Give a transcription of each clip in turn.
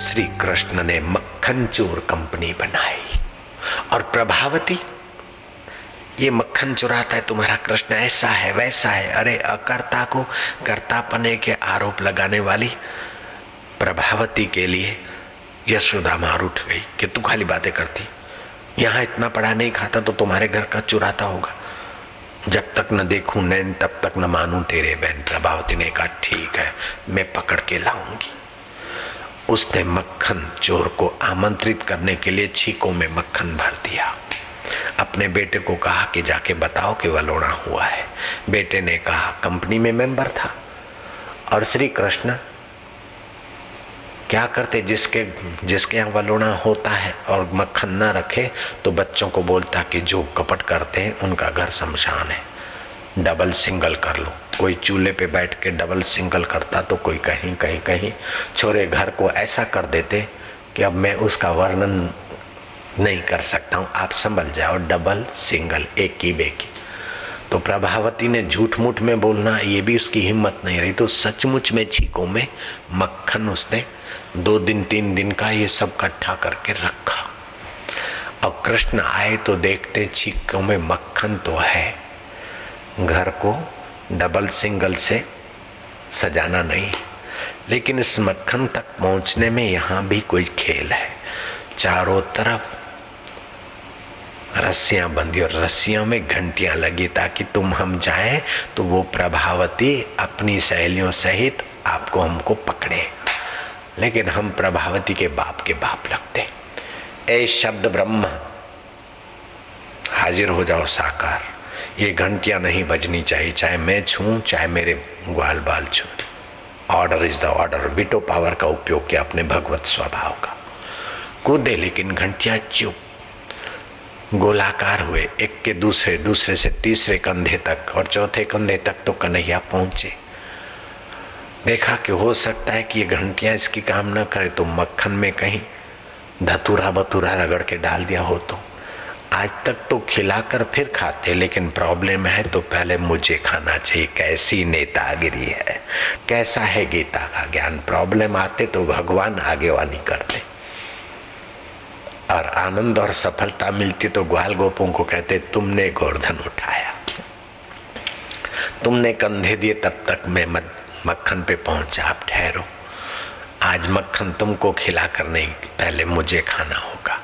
श्री कृष्ण ने मक्खन चोर कंपनी बनाई। और प्रभावती, ये मक्खन चुराता है तुम्हारा कृष्ण, ऐसा है वैसा है। अरे अकर्ता को कर्तापने के आरोप लगाने वाली प्रभावती के लिए यशोदा मार उठ गई कि तू खाली बातें करती, यहाँ इतना पढ़ा नहीं खाता तो तुम्हारे घर का चुराता होगा। जब तक न देखूं नैन तब तक न मानूं तेरे बहन। प्रभावती ने कहा ठीक है, मैं पकड़ के लाऊंगी। उसने मक्खन चोर को आमंत्रित करने के लिए छीकों में मक्खन भर दिया। अपने बेटे को कहा कि जाके बताओ कि वलोड़ा हुआ है। बेटे ने कहा, कंपनी में मेंबर था और श्री कृष्ण क्या करते, जिसके यहाँ वलोड़ा होता है और मक्खन न रखे तो बच्चों को बोलता कि जो कपट करते हैं उनका घर शमशान है, डबल सिंगल कर लो। कोई चूल्हे पे बैठ के डबल सिंगल करता तो कोई कहीं कहीं कहीं। छोरे घर को ऐसा कर देते कि अब मैं उसका वर्णन नहीं कर सकता हूँ, आप संभल जाओ, डबल सिंगल एक की बेकी। तो प्रभावती ने झूठ मूठ में बोलना ये भी उसकी हिम्मत नहीं रही, तो सचमुच में छीकों में मक्खन उसने 2 दिन 3 दिन का ये सब इकट्ठा करके रखा। और कृष्ण आए तो देखते छीकों में मक्खन तो है, घर को डबल सिंगल से सजाना नहीं। लेकिन इस मक्खन तक पहुंचने में यहाँ भी कोई खेल है। चारों तरफ रस्सियां बंधी और रस्सियों में घंटियां लगी ताकि तुम हम जाएं तो वो प्रभावती अपनी सहेलियों सहित आपको हमको पकड़े। लेकिन हम प्रभावती के बाप लगते। ए शब्द ब्रह्म, हाजिर हो जाओ साकार। ये घंटियां नहीं बजनी चाहिए, चाहे मैं छूं चाहे मेरे ग्वाल बाल छूं। Order is the order. Veto power का उपयोग किया अपने भगवत स्वभाव का। कूदे लेकिन घंटियां चुप। गोलाकार हुए, एक के दूसरे, दूसरे से तीसरे कंधे तक और चौथे कंधे तक तो कन्हैया पहुंचे। देखा कि हो सकता है कि ये घंटियां इसकी काम न करे तो मक्खन में कहीं धतूरा बतूरा रगड़ के डाल दिया हो। तो आज तक तो खिलाकर फिर खाते, लेकिन प्रॉब्लम है तो पहले मुझे खाना चाहिए। कैसी नेतागिरी है, कैसा है गीता का ज्ञान। प्रॉब्लम आते तो भगवान आगेवानी करते और आनंद और सफलता मिलती तो ग्वाल गोपों को कहते तुमने गोवर्धन उठाया, तुमने कंधे दिए, तब तक मैं मक्खन पे पहुंचा, आप ठहरो। आज मक्खन तुमको खिलाकर नहीं, पहले मुझे खाना होगा।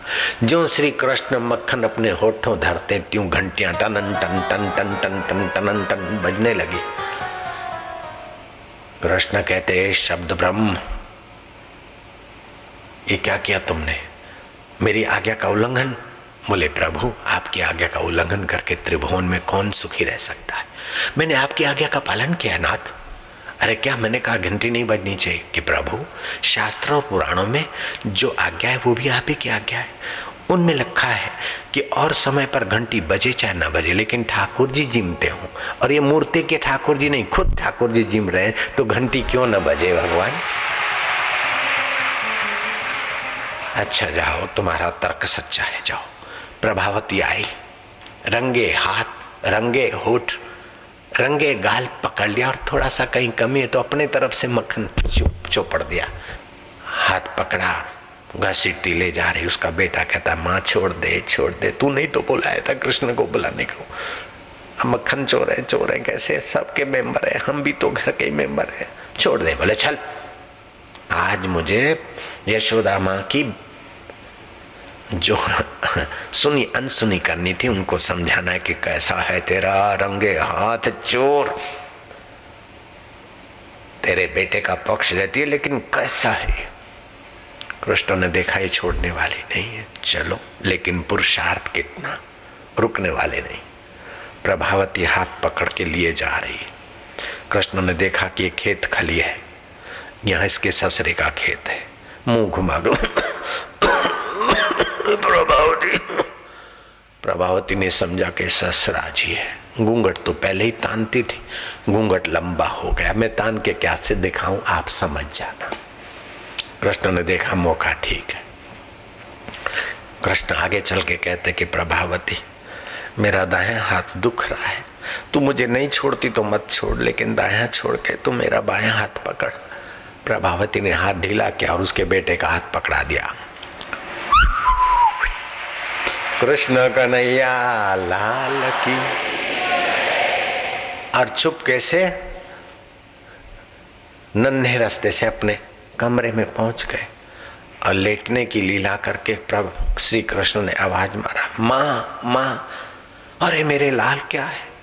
जो श्री कृष्ण मक्खन अपने होठों धरते त्यों घंटियां टन टन टन टन टन टन टन टन बजने लगी। कृष्ण कहते शब्द ब्रह्म, ये क्या किया तुमने, मेरी आज्ञा का उल्लंघन। बोले प्रभु, आपकी आज्ञा का उल्लंघन करके त्रिभुवन में कौन सुखी रह सकता है। मैंने आपकी आज्ञा का पालन किया नाथ। अरे क्या, मैंने कहा घंटी नहीं बजनी चाहिए कि प्रभु शास्त्र और पुराणों में जो आज्ञा है वो भी आप ही की आज्ञा है। उनमें लिखा है कि और समय पर घंटी बजे चाहे ना बजे, लेकिन ठाकुर जी जिमते हो। और ये मूर्ति के ठाकुर जी नहीं, खुद ठाकुर जी जिम रहे, तो घंटी क्यों न बजे भगवान। अच्छा जाओ, तुम्हारा तर्क सच्चा है, जाओ। प्रभावती आई, रंगे हाथ रंगे होठ रंगे गाल पकड़ लिया और थोड़ा सा कहीं कमी है तो अपने तरफ से मक्खन चौपड़ दिया। हाथ पकड़ा, घसीटती ले जा रही। उसका बेटा कहता माँ छोड़ दे, तू नहीं तो बुलाया था कृष्ण को बुलाने को। मक्खन चोर है कैसे, सबके मेंबर है, हम भी तो घर के मेंबर है, छोड़ दे। बोले चल, आज मुझे यशोदा माँ की जो सुनी अनसुनी करनी थी उनको समझाना है कि कैसा है तेरा रंगे हाथ चोर। तेरे बेटे का पक्ष रहती है लेकिन कैसा है। कृष्ण ने देखा ये छोड़ने वाली नहीं है, चलो। लेकिन पुरुषार्थ कितना, रुकने वाले नहीं। प्रभावती हाथ पकड़ के लिए जा रही। कृष्ण ने देखा कि ये खेत खली है, यहाँ इसके ससरे का खेत है। मुंह घुमा दो। प्रभावती ने समझा कि ससरा जी है। घूंघट तो पहले ही तानती थी, घूंघट लंबा हो गया। मैं तान के क्या से दिखाऊं, आप समझ जाना। कृष्ण ने देखा मौका ठीक है। कृष्ण आगे चल के कहते कि प्रभावती, मेरा दायां हाथ दुख रहा है, तू मुझे नहीं छोड़ती तो मत छोड़, लेकिन दायां छोड़ के तू मेरा बायां हाथ पकड़। प्रभावती ने हाथ ढीला किया और उसके बेटे का हाथ पकड़ा दिया। कृष्ण कन्हैया लाल की। और चुपके से नन्हे रास्ते से अपने कमरे में पहुंच गए और लेटने की लीला करके प्रभु श्री कृष्ण ने आवाज मारा, माँ माँ। अरे मेरे लाल क्या है?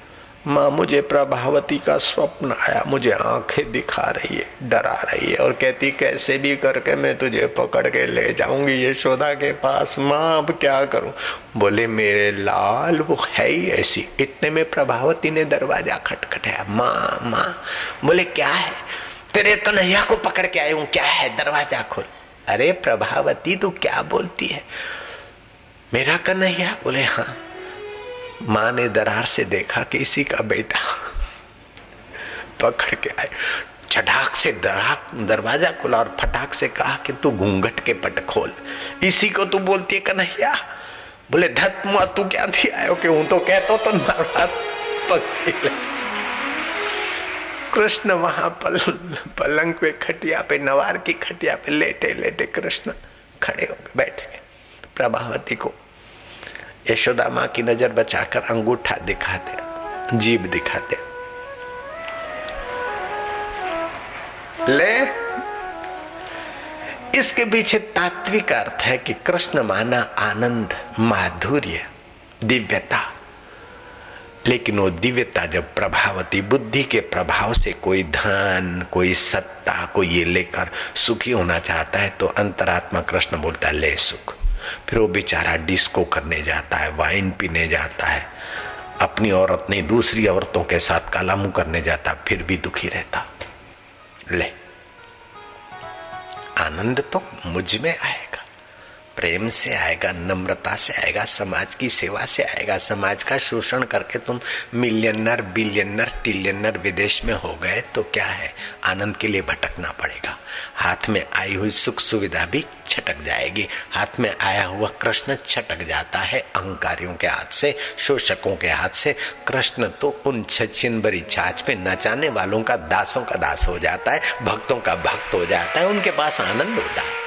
माँ मुझे प्रभावती का स्वप्न आया, मुझे आंखें दिखा रही है, डरा रही है और कहती कैसे भी करके मैं तुझे पकड़ के ले जाऊंगी यशोदा के पास। माँ अब क्या करूं? बोले मेरे लाल वो है ही ऐसी। इतने में प्रभावती ने दरवाजा खटखटाया। माँ माँ। बोले क्या है? तेरे कन्हैया को पकड़ के आई हूं, क्या है? दरवाजा खोल। अरे प्रभावती तू क्या बोलती है? मेरा कन्हैया? बोले हाँ। माँ ने दरार से देखा कि इसी का बेटा पकड़ के आए। चटाक से दरवाजा खोला और फटाक से कहा कि तू घूंघट के पट खोल, इसी को तू बोलती है कन्हैया? बोले धत मुआ तू क्या थी आयो कि हूं तो कहतो तो पकड़। कृष्ण वहां पलंग पे खटिया पे नवार की खटिया पे लेटे लेटे कृष्ण खड़े हो गए, बैठ गए। प्रभावती को यशोदा माँ की नजर बचाकर अंगूठा दिखाते, जीभ दिखाते। ले इसके पीछे तात्विक अर्थ है कि कृष्ण माना आनंद, माधुर्य, दिव्यता। लेकिन वो दिव्यता जब प्रभावती बुद्धि के प्रभाव से कोई धन, कोई सत्ता, कोई ये लेकर सुखी होना चाहता है तो अंतरात्मा कृष्ण बोलता है ले सुख। फिर वो बेचारा डिस्को करने जाता है, वाइन पीने जाता है, अपनी औरत नहीं दूसरी औरतों के साथ काला मुंह करने जाता, फिर भी दुखी रहता। ले आनंद तो मुझ में आएगा, प्रेम से आएगा, नम्रता से आएगा, समाज की सेवा से आएगा। समाज का शोषण करके तुम मिलियनर, बिलियनर, ट्रिलियनर विदेश में हो गए तो क्या है? आनंद के लिए भटकना पड़ेगा। हाथ में आई हुई सुख सुविधा भी छटक जाएगी। हाथ में आया हुआ कृष्ण छटक जाता है अहंकारियों के हाथ से, शोषकों के हाथ से। कृष्ण तो उन छछिनबरी छाछ पे नचाने वालों का दासों का दास हो जाता है, भक्तों का भक्त हो जाता है। उनके पास आनंद होता है।